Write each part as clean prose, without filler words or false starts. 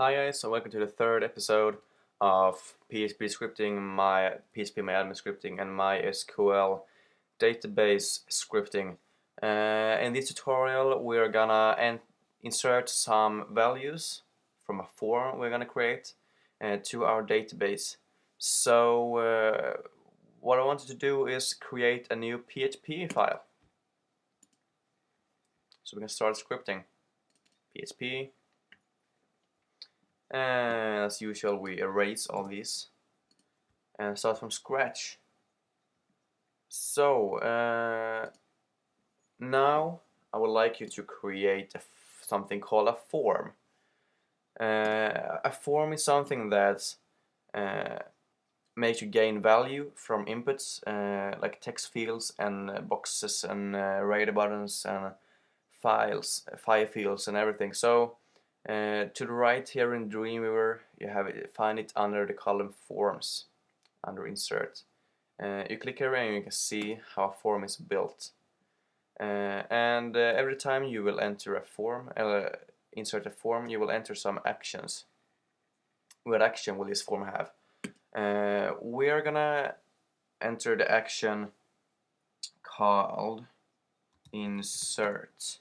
Hi guys, so welcome to the third episode of PHPscripting, my PHPmyAdmin scripting and MySQL database scripting. In this tutorial we're gonna insert some values from a form we're gonna create to our database. So what I wanted to do is create a new PHP file. So we can start scripting. PHP. And as usual, we erase all these and start from scratch. So now I would like you to create something called a form. A form is something that makes you gain value from inputs like text fields and boxes and radar buttons and file fields and everything. So to the right here in Dreamweaver, find it under the column Forms, under Insert. You click here and you can see how a form is built. And every time you will enter a form, insert a form, you will enter some actions. What action will this form have? We are gonna enter the action called insert.php.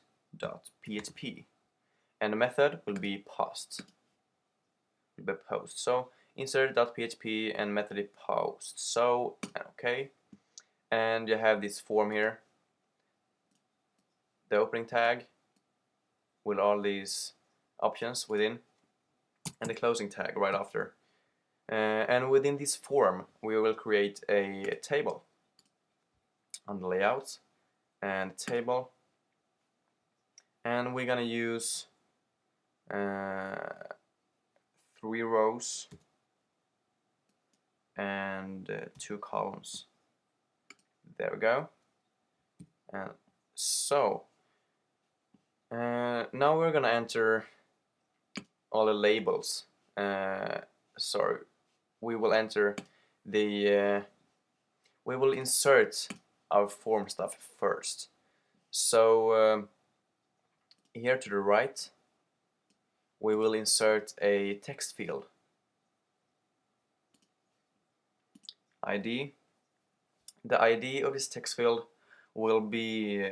And the method will be post. So insert.php and method is post. So okay, and you have this form here, the opening tag with all these options within, and the closing tag right after. And within this form, we will create a table on the layout and table, and we're gonna use 3 rows and 2 columns. There we go. And so now we're gonna enter all the labels. Sorry, we will enter the we will insert our form stuff first. So here to the right, we will insert a text field. ID. The ID of this text field will be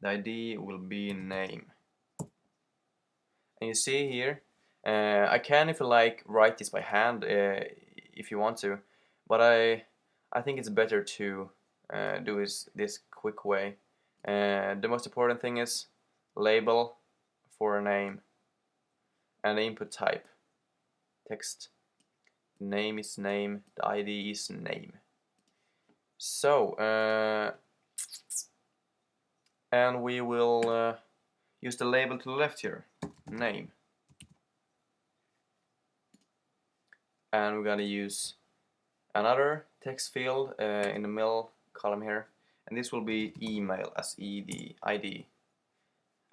name. And you see here, I can, if you like, write this by hand if you want to, but I think it's better to do this quick way. The most important thing is label for a name and the input type text. Name is name, the ID is name. So and we will use the label to the left here, name, and we're gonna use another text field in the middle column here, and this will be email as ID.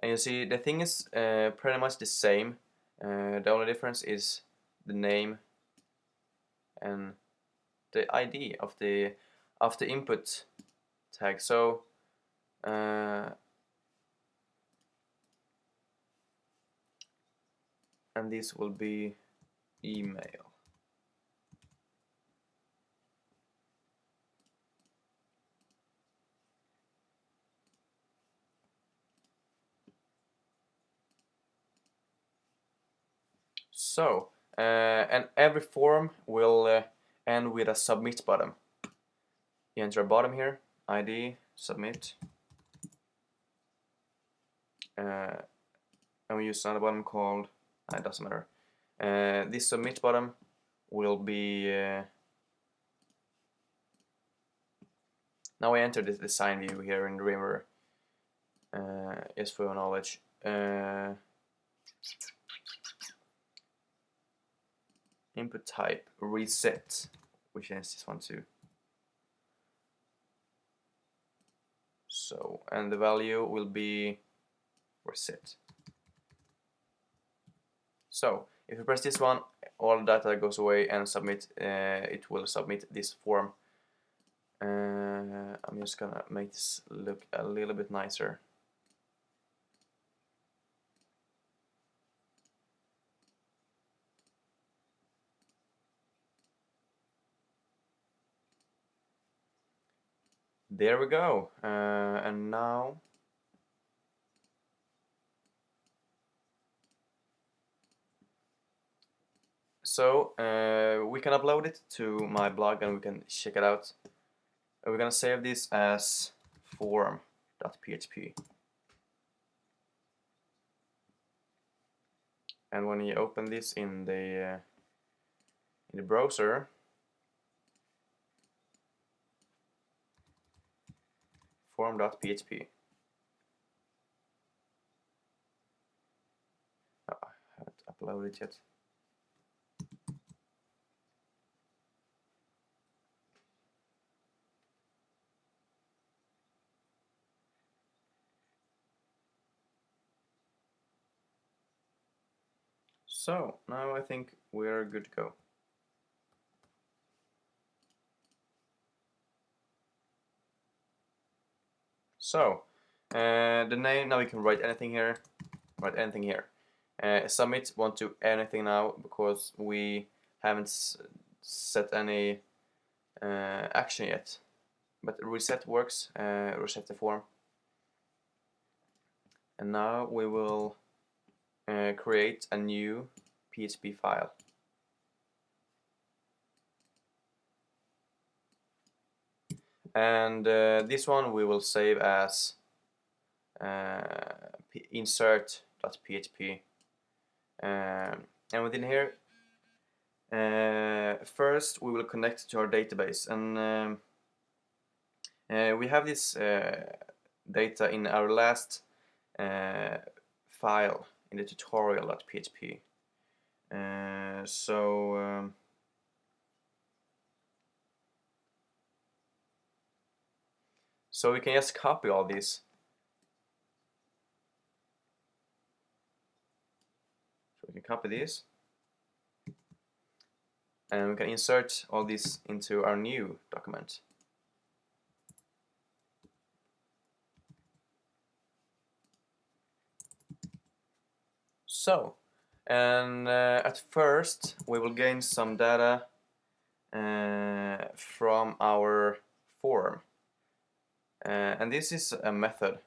And you see the thing is pretty much the same. The only difference is the name and the ID of the input tag. So and this will be email. So and every form will end with a submit button. You enter a bottom here, ID, submit, and we use another button called, it doesn't matter. This submit button will be, now I enter this design view here in Dreamweaver, just for your knowledge. Input type reset, which is this one too. So, and the value will be reset. So if you press this one, all data goes away and submit. It will submit this form. I'm just gonna make this look a little bit nicer. There we go. And now so we can upload it to my blog and we can check it out. We're gonna save this as form.php. And when you open this in the browser, form.php. Oh, I haven't uploaded it yet. So now I think we're good to go. So the name, now we can write anything here. Write anything here. Submit won't do anything now because we haven't set any action yet. But reset works. Reset the form. And now we will create a new PHP file. And this one we will save as insert.php. And within here, first we will connect to our database. And we have this data in our last file in the tutorial.php. So we can just copy all these. So we can copy this, and we can insert all this into our new document. So, and at first we will gain some data from our form. And this is a method,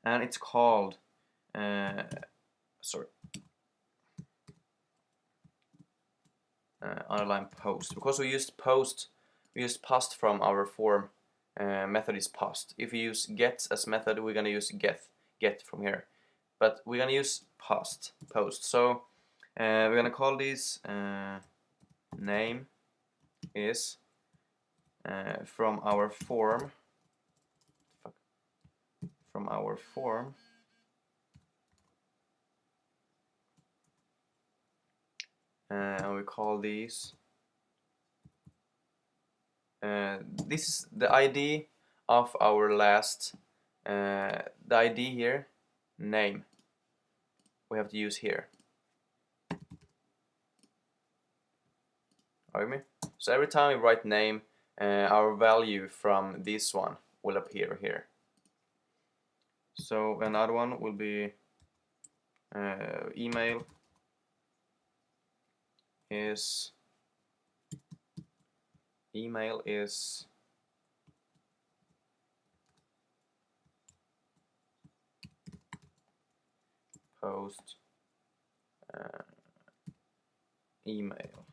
and it's called underline post, because we used post from our form. Method is post. If we use get as method, we're gonna use get from here, but we're gonna use post. So we're gonna call this name is from our form. And we call these. This is the ID of our last. The ID here, name. We have to use here. Are you with me? So every time we write name, our value from this one will appear here. So another one will be email is post email.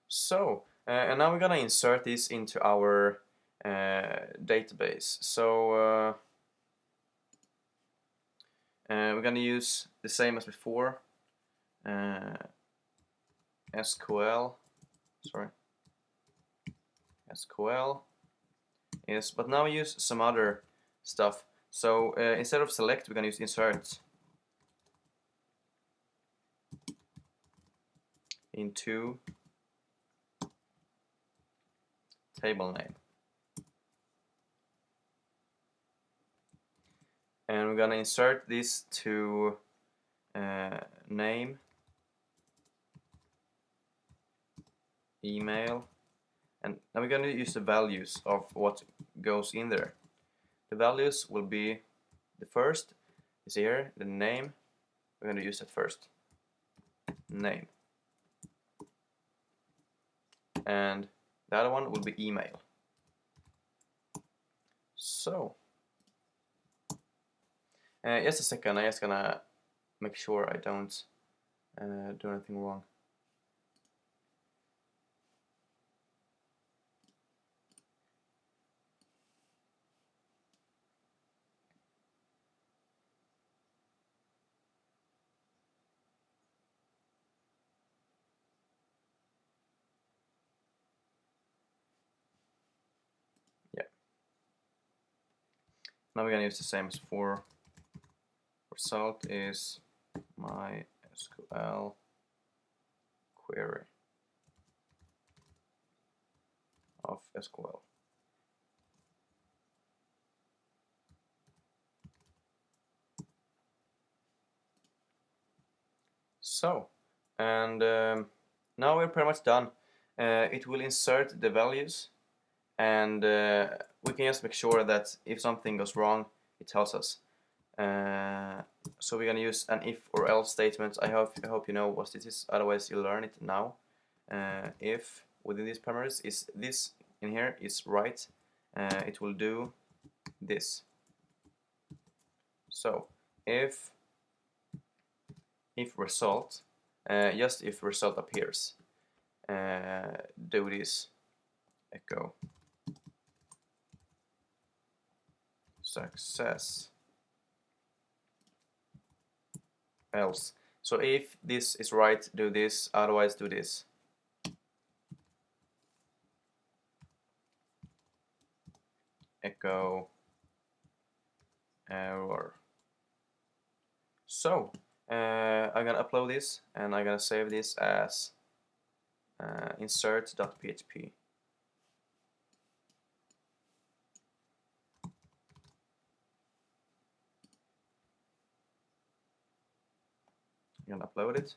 So and now we're gonna insert this into our database. So we're gonna use the same as before, SQL is, but now we use some other stuff. So instead of select, we're gonna use insert into table name. And we're gonna insert this to name, email, and now we're gonna use the values of what goes in there. The values will be the first is here, the name, we're gonna use it first. name, and the other one will be email. So just a second, I'm just gonna make sure I don't do anything wrong. Yeah. Now we're gonna use the same as before. Result is MySQL query of SQL. So, and now we're pretty much done. It will insert the values, and we can just make sure that if something goes wrong, it tells us. So we're gonna use an if or else statement. I hope you know what this is. Otherwise, you'll learn it now. If within these parameters is this in here is right, it will do this. So if result, just if result appears, do this echo success, else. So if this is right, do this, otherwise do this. Echo error. So I'm gonna upload this and I'm gonna save this as insert.php. I'm gonna upload it.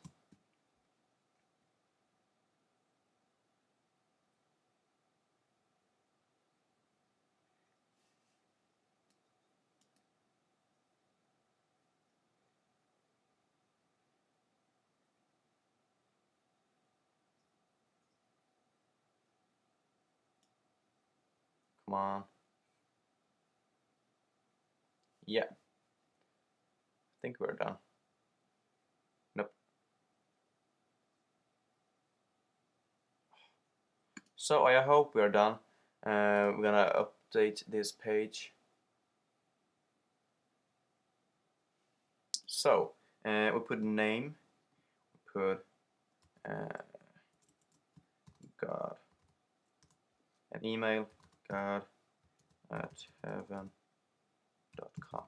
Come on. Yeah. I think we're done. Nope. So I hope we are done. We're gonna update this page. So we put name, we put God, an email, God@heaven.com.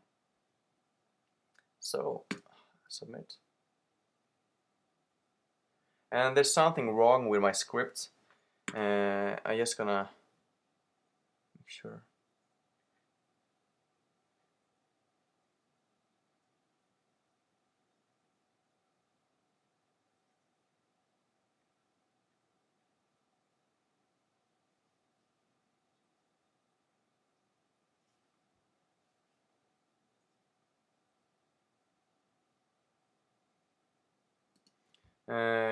So submit. And there's something wrong with my script. I'm just gonna make sure.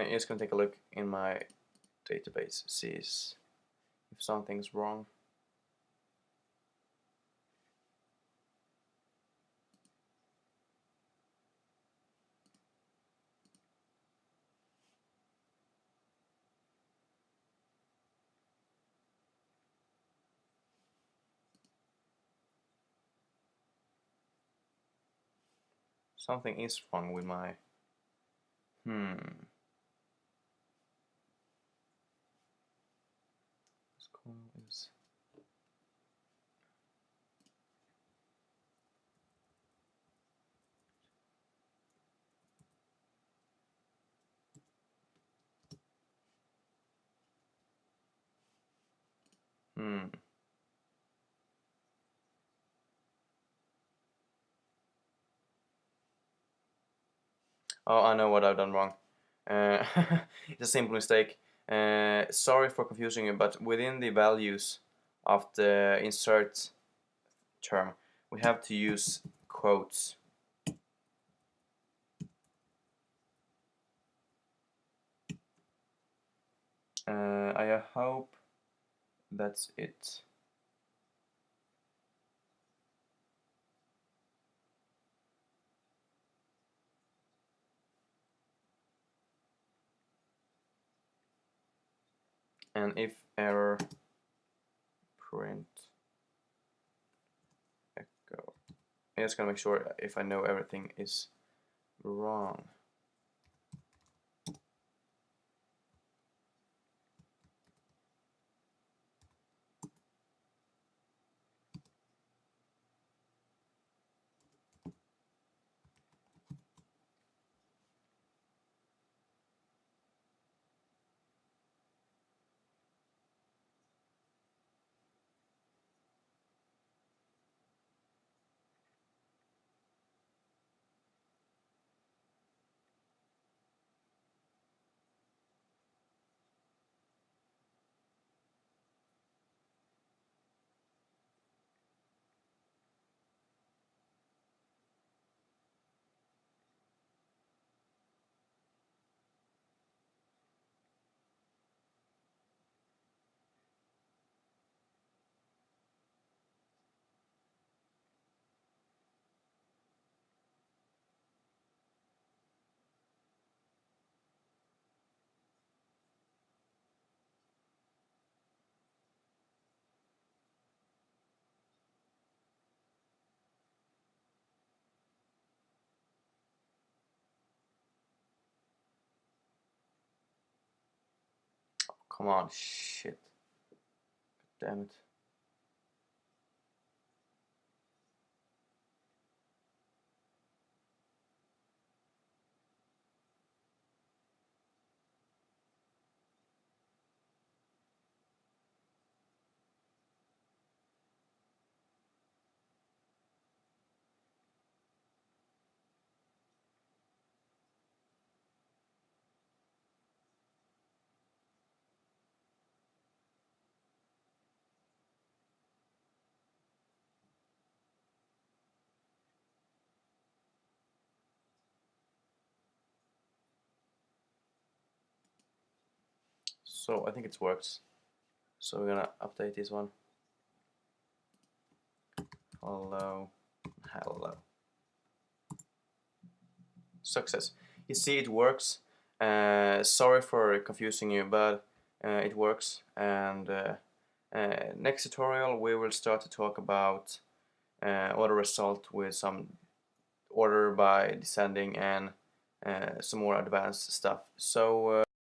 Just gonna take a look in my database, see if something's wrong. Something is wrong with my is Oh, I know what I've done wrong. It's a simple mistake. Sorry for confusing you, but within the values of the insert term, we have to use quotes. that's it. And if error, print echo. I'm just gonna make sure if I know everything is wrong. Come on, shit. Damn it. So I think it works. So we're gonna update this one. Hello, hello. Success. You see, it works. Sorry for confusing you, but it works. And next tutorial we will start to talk about auto result with some order by descending and some more advanced stuff. So